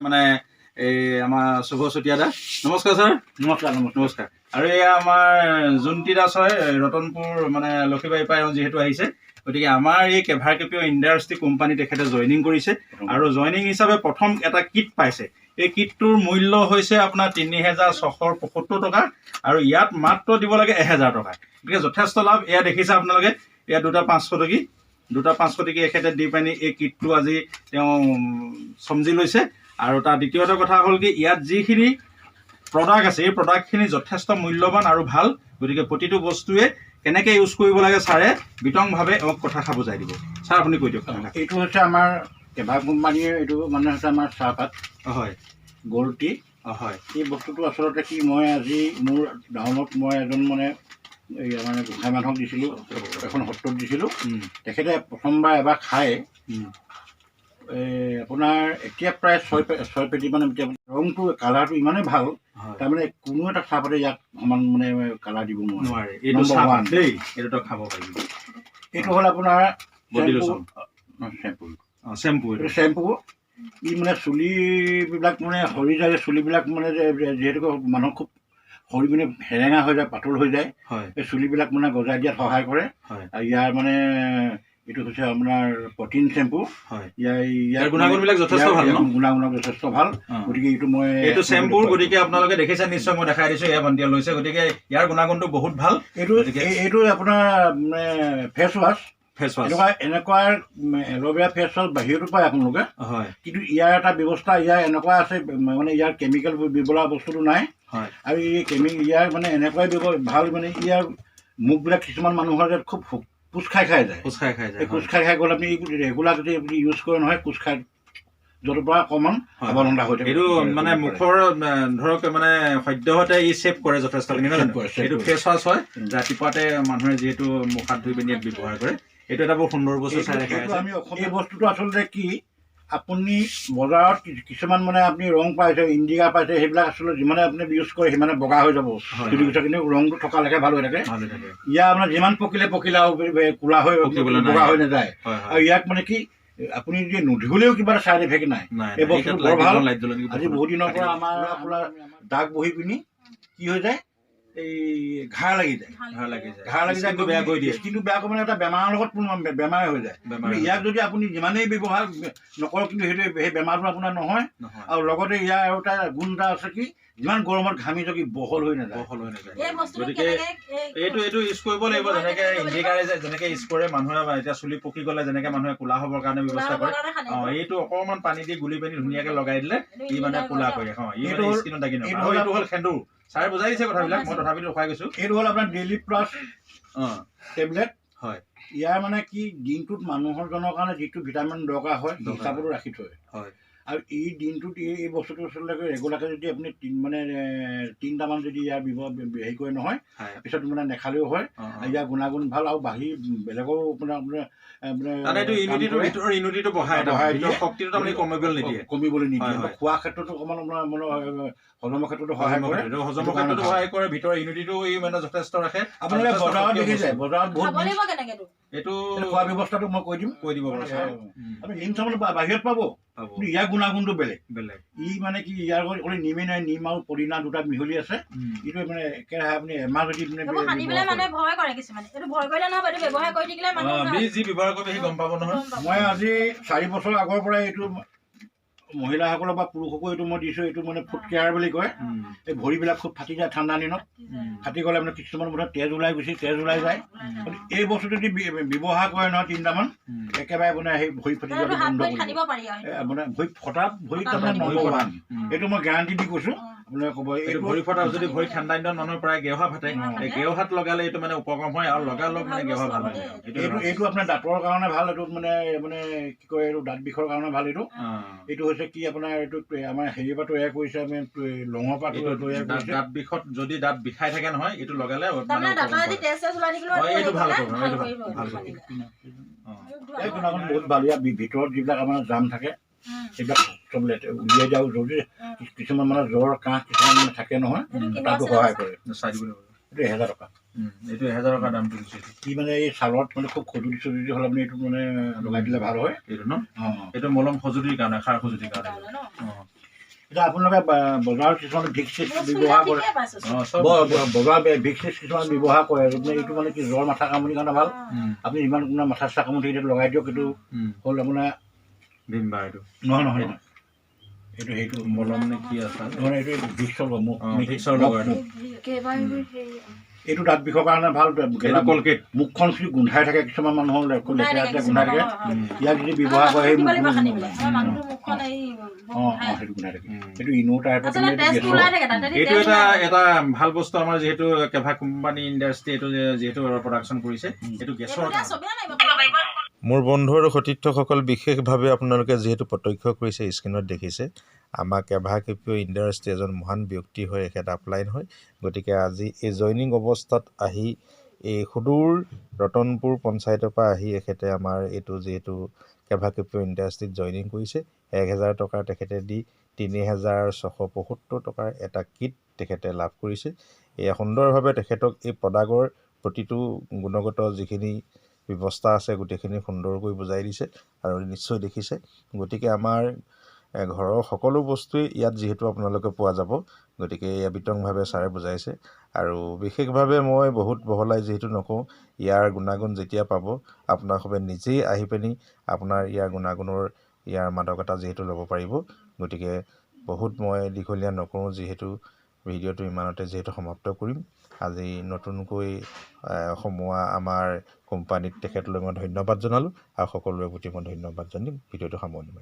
মানে এই আমাৰ শুভ চুতীয়া দা নমস্কাৰ ছাৰ। নমস্কাৰ নমস্কাৰ। আৰু এয়া আমাৰ জোনটি দাস হয় ৰতনপুৰ মানে লক্ষীবাৰী পৰা যিহেতু আহিছে, গতিকে আমাৰ এই কেভাৰ কেপিঅ' ইণ্ডাষ্ট্ৰি কোম্পানী তেখেতে জইনিং কৰিছে আৰু জইনিং হিচাপে প্ৰথম এটা কিট পাইছে। এই কিটটোৰ মূল্য হৈছে আপোনাৰ ৩,৬৭৫ টকা আৰু ইয়াত মাত্ৰ দিব লাগে ১,০০০ টকা। গতিকে যথেষ্ট লাভ। এয়া দেখিছে আপোনালোকে, ইয়াত দুটা ৫০০ টকী এখেতে দি পানি এই কিটটো আজি তেওঁ চমজি লৈছে। আৰু তাৰ দ্বিতীয়টো কথা হ'ল কি, ইয়াত যিখিনি প্ৰডাক্ট আছে এই প্ৰডাক্টখিনি যথেষ্ট মূল্যৱান আৰু ভাল। গতিকে প্ৰতিটো বস্তুৱে কেনেকৈ ইউজ কৰিব লাগে ছাৰে বিতংভাৱে আমাক কথা বুজাই দিব। ছাৰ আপুনি কৈ দিয়ক। এইটো হৈছে আমাৰ কেভাৰ কোম্পানীৰ, এইটো মানে হৈছে আমাৰ চাহপাত। হয়, গ'ল্ড টি। হয়। এই বস্তুটো আচলতে কি, মই আজি মোৰ টাউনত মই এজন মানে এই মানে গোসাঁই মানুহক দিছিলোঁ, এখন সত্ৰত দিছিলোঁ। তেখেতে প্ৰথমবাৰ এবাৰ খাই আপোনাৰ এতিয়া প্ৰায় ছয় পেটি মানে ৰংটো কালাৰটো ইমানেই ভাল, তাৰমানে কোনো এটা চাহপাতে ইয়াক সমান মানে কালাৰ দিব নোৱাৰে। এইটো চাহপাত দেই, এইটো খাব পাৰিব। এইটো হ'ল আপোনাৰ চেম্পু। ই মানে চুলিবিলাক মানে সৰি যায়, চুলিবিলাক মানে যিহেতুকে মানুহ খুব সৰি পিনে সেৰেঙা হৈ যায়, পাতল হৈ যায়, এই চুলিবিলাক মানে গজাই দিয়াত সহায় কৰে। আৰু ইয়াৰ মানে এইটো হৈছে আপোনাৰ প্ৰটিন চেম্পু। ইয়াৰ গুণাগুণবিলাক যথেষ্ট ভাল, গুণাগুণ যথেষ্ট ভাল। গতিকে এইটো চেম্পুৰ, গতিকে আপোনালোকে দেখিছে নিশ্চয়, মই দেখাই দিছোঁ, এয়া ভণ্টিয়ে লৈছে। গতিকে ইয়াৰ গুণাগুণটো বহুত ভাল। এইটো আপোনাৰ মানে ফেচ ৱাছ। এনেকুৱা এল'ভেৰা ফেচ ৱাছ বাহিৰতো পায় আপোনালোকে, কিন্তু ইয়াৰ এটা ব্যৱস্থা, ইয়াৰ এনেকুৱা আছে মানে ইয়াৰ কেমিকেল ব্যৱহাৰ বস্তুটো নাই। আৰু ইয়াৰ মানে এনেকুৱাই ভাল, মানে ইয়াৰ মুখবিলাক কিছুমান মানুহৰ যে খুব কোচ খাই যায়। কোচ খাই গ'লে আপুনি ৰেগুলাৰ যদি আপুনি ইউজ কৰে নহয়, কোচ খাই য'ৰ পৰা অকণমান সাৱধানতা হৈ থাকে। এইটো মানে মুখৰ ধৰক মানে সদ্যহতে ই ছেভ কৰে যথেষ্টখিনি। এইটো ফেচ ৱাছ হয়, ৰাতিপুৱাতে মানুহে যিহেতু মুখ হাত ধুই পিনি ইয়াক ব্যৱহাৰ কৰে। এইটো এটা বৰ সুন্দৰ বস্তু। চাই এই বস্তুটো আচলতে কি, আপুনি বজাৰত কিছুমান মানে আপুনি ৰং পাইছে, ইণ্ডিকা পাইছে, সেইবিলাক আচলতে যিমানে আপুনি ইউজ কৰে সিমানে বগা হৈ যাব চুলি গুছা, কিন্তু ৰংটো থকালৈকে ভাল হৈ থাকে। ইয়াৰ আপোনাৰ যিমান পকিলে কোলা হৈ বগা হৈ নাযায়। আৰু ইয়াক মানে কি, আপুনি যদি নুধুলেও কিবা এটা চাইড ইফেক্ট নাই। এই বস্তুটো বৰ ভাল। আজি বহুত দিনৰ পৰা আমাৰ আপোনাৰ দাগ বহি পিনি কি হৈ যায়, এই ঘাঁ লাগি যায়, কিন্তু বেয়া কৰি দিয়ে। কিন্তু বেয়া কৰি মানে এটা বেমাৰৰ লগত বেমাৰ হৈ যায়। ইয়াক যদি আপুনি যিমানেই ব্যৱহাৰ নকৰক, কিন্তু সেই বেমাৰটো আপোনাৰ নহয়। আৰু লগতে ইয়াৰ আৰু এটা গুণ এটা আছে কি, যিমান গৰমত ঘামি থাকি বহল হৈ নাযায়। গতিকে এইটো ইউজ কৰিব লাগিব। যেনেকে ইণ্ডিকাৰে যেনেকে ইউজ কৰে মানুহে, এতিয়া চুলি পকি গ'লে যেনেকে মানুহে কোলা হ'বৰ কাৰণে ব্যৱস্থা কৰে, এইটো অকণমান পানী দি গুলি পিনি ধুনীয়াকে লগাই দিলে ই মানে কোলা কৰে। এইটো হ'ল সেন্দুৰ। ছাৰে বুজাই দিছে কথাবিলাক, মই তথাপিতো ৰখাই গৈছোঁ। এইটো হ'ল আপোনাৰ ডেইলি প্লাছ টেবলেট। হয়, ইয়াৰ মানে কি, দিনটোত মানুহৰজনৰ কাৰণে যিটো ভিটামিন দৰকাৰ হয় হিচাপতো ৰাখি থয়। আৰু এই দিনটোত এই বস্তুটো আচলতে ৰেগুলাৰকৈ যদি আপুনি মানে 3টামান যদি ইয়াৰ হেৰি কৰে নহয়, পিছত মানে নেখালেও হয়। ইয়াৰ গুণাগুণ ভাল, আৰু বাঢ়ি বেলেগো আপোনাৰ কমিবলৈ নিদিয়ে। খোৱা ক্ষেত্ৰতো অকণমান আপোনাৰ হজমৰ ক্ষেত্ৰতো সহায় কৰে। ভিতৰৰ ইমিউনিটিটো মানে যথেষ্ট ৰাখে। আপোনালোকে বজাৰত দেখিছে, বজাৰত বহুত এইটো খোৱা ব্যৱস্থাটো মই কৈ দিব পাৰোঁ। আপুনি লিংক চাবলৈ বাহিৰত পাব, কিন্তু ইয়াৰ গুণাগুণটো বেলেগ। ই মানে কি, ইয়াৰ অকল নিমেই নাই, নিম আৰু পদিনা দুটা মিহলি আছে। এইটো মানে একেৰাহে আপুনি এমাহ যদি মই আজি 4 বছৰ আগৰ পৰা এইটো মহিলাসকলক বা পুৰুষকো এইটো মই দিছোঁ। এইটো মানে ফুট কেয়াৰ বুলি কয়। এই ভৰিবিলাক খুব ফাটি যায় ঠাণ্ডা দিনত, ফাটি গ'লে মানে কিছুমান মুঠত তেজ ওলাই যায়। এই বস্তুটো যদি ব্যৱহাৰ কৰে নহয় 3টামান, একেবাৰে মানে সেই ভৰি ফাটি যোৱাটো বন্ধ কৰিব। মানে ভৰি ফটা, ভৰি তাৰমানে নম্বৰ 1। এইটো মই গেৰাণ্টি দি কৈছোঁ। আপোনালোকে ক'ব, এইটো ভৰি ফটা যদি ভৰি ঠাণ্ডা দিনত মানুহৰ প্ৰায় গেৰুৱা ফাটে, গেৰুৱাত লগালে এইটো মানে উপক্ৰম হয় আৰু লগালগ মানে গেৰুৱা ভাল হয়। এইটো আপোনাৰ দাঁতৰ কাৰণে ভাল। এইটো মানে কি কয়, এইটো দাঁত বিষৰ কাৰণে ভাল। এইটো হৈছে কি, আপোনাৰ এইটো আমাৰ হেৰিৰ পৰা তৈয়াৰ কৰিছে, আমি লঙৰ পৰা তৈয়াৰ কৰিছে। দাঁত বিষত যদি দাঁত বিষাই থাকে নহয়, এইটো লগালে এইটো ভাল বহুত ভাল। ইয়াৰ ভিতৰত যিবিলাক আমাৰ জাম থাকে সেইবিলাক চব উলিয়াই যাওঁ। যদি কিছুমান মানে জ্বৰ কাহ কিছুমান মানে থাকে নহয়, তাতো সহায় কৰে। এইটো 1000 টকা। এইটো 1000 টকা দামটো দিছে। কি মানে এই ছালত মানে খুব খজুতি হ'লে আপুনি এইটো মানে লগাই দিলে ভাল হয়। এইটো মলম খজুতিৰ কাৰণে, সাৰ খজুতিৰ কাৰণে। এতিয়া আপোনালোকে বজাৰত কিছুমান ভিক্স ব্যৱহাৰ কৰে বজাৰত ভিক্স কিছুমান ব্যৱহাৰ কৰে এইটো মানে কি জ্বৰ মাথা কামুৰিৰ কাৰণে ভাল আপুনি ইমান আপোনাৰ মাথা চাথা কামুৰি থাকিলে লগাই দিয়ক এইটো হ'ল আপোনাৰ নহয় এইটো সেইটো মলম নে কি আছে নহয় এইটো ভিক্সৰ ভিক্সৰ লগত এইটো দাঁত বিষৰ কাৰণে ভাল কলগেট মুখখন যদি গোন্ধাই থাকে কিছুমান মানুহৰ লেতেৰা গোন্ধাই থাকে ইয়াক যদি ব্যৱহাৰ কৰে সেই সেইটো গোন্ধাই থাকে সেইটো ইনো টাইপৰ এইটো এটা ভাল বস্তু আমাৰ যিহেতু কেভা কোম্পানী ইণ্ডাষ্ট্ৰী এইটো যিহেতু প্ৰডাকশ্যন কৰিছে এইটো গেছৰ মোৰ বন্ধু আৰু সতীৰ্থসকল বিশেষভাৱে আপোনালোকে যিহেতু প্ৰত্যক্ষ কৰিছে স্ক্ৰীণত দেখিছে আমাৰ কেভা কেপিঅ' ইণ্ডাষ্ট্ৰী এজন মহান ব্যক্তি হৈ এখেত আপলাইন হয় গতিকে আজি এই জইনিং অৱস্থাত আহি এই সুদূৰ ৰতনপুৰ পঞ্চায়তৰ পৰা আহি এখেতে আমাৰ এইটো যিহেতু কেভা কেপিঅ' ইণ্ডাষ্ট্ৰীত জইনিং কৰিছে 1000 টকা তেখেতে দি 3675 টকাৰ এটা কিট তেখেতে লাভ কৰিছে এয়া সুন্দৰভাৱে তেখেতক এই প্ৰডাক্টৰ প্ৰতিটো গুণগত যিখিনি ব্যৱস্থা আছে গোটেইখিনি সুন্দৰকৈ বুজাই দিছে আৰু নিশ্চয় দেখিছে গতিকে আমাৰ ঘৰৰ সকলো বস্তুৱেই ইয়াত যিহেতু আপোনালোকে পোৱা যাব গতিকে এয়া বিতংভাৱে ছাৰে বুজাইছে আৰু বিশেষভাৱে মই বহুত বহলাই যিহেতু নকওঁ ইয়াৰ গুণাগুণ যেতিয়া পাব আপোনালোকে নিজেই আহি পিনি আপোনাৰ ইয়াৰ গুণাগুণৰ ইয়াৰ মাদকতা যিহেতু ল'ব পাৰিব গতিকে বহুত মই দীঘলীয়া নকৰোঁ যিহেতু ভিডিঅ'টো ইমানতে যিহেতু সমাপ্ত কৰিম আজি নতুনকৈ সোমোৱা আমাৰ কোম্পানীত তেখেতলৈ মই ধন্যবাদ জনালোঁ আৰু সকলোৰে প্ৰতি মই ধন্যবাদ জানিম ভিডিঅ'টো সামৰণি মাৰিম